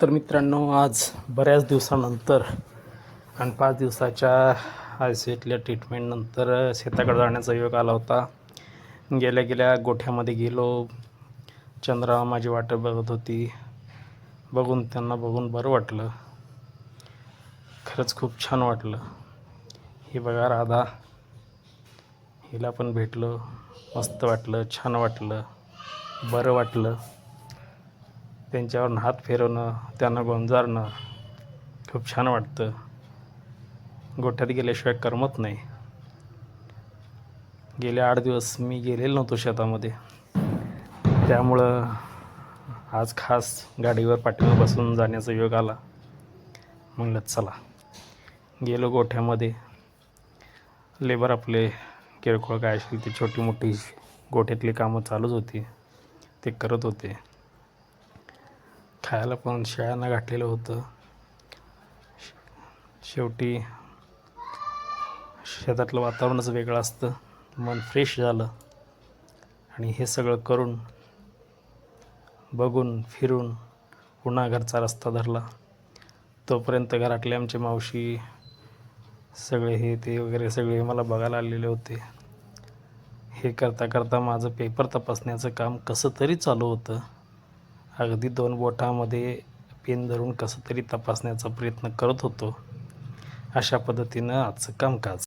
तर मित्रांनो, आज बऱ्याच दिवसानंतर आणि 5 दिवसाच्या आयसीयूतल्या ट्रीटमेंटनंतर शेताकडे जाण्याचा योग आला होता. गेल्या गेल्या गोठ्यामध्ये गेलो. चंद्रा माझी वाट बघत होती. त्यांना बघून बरं वाटलं. खरंच खूप छान वाटलं. ही बघा राधा, हिला पण भेटलो. मस्त वाटलं, छान वाटलं, बरं वाटलं. त्यांच्यावर हात फिरवणं, त्यांना गोंजारणं खूप छान वाटतं. गोठ्यात गेल्याशिवाय करमत नाही. गेले 8 दिवस मी गेलेलो नव्हतो शेतामध्ये, त्यामुळं आज खास गाडीवर पाठीवर बसून जाण्याचा योग आला. म्हणलं चला, गेलो गोठ्यामध्ये. लेबर आपले किरकोळ काय असेल ती छोटी मोठी गोठ्यातली कामं चालूच होती, ते करत होते. खायला पण शेळ्यांना घातलेलं होतं. शेवटी शेतातलं वातावरणच वेगळं असतं. मन फ्रेश झालं आणि हे सगळं करून बघून फिरून पुन्हा घरचा रस्ता धरला. तोपर्यंत घरातले आमचे मावशी सगळे हे ते वगैरे सगळे मला बघायला आलेले होते. हे करता करता माझं पेपर तपासण्याचं काम कसं तरी चालू होतं. अगदी 2 बोटामध्ये पेन धरून कसं तरी तपासण्याचा प्रयत्न करत होतो. अशा पद्धतीनं आजचं कामकाज.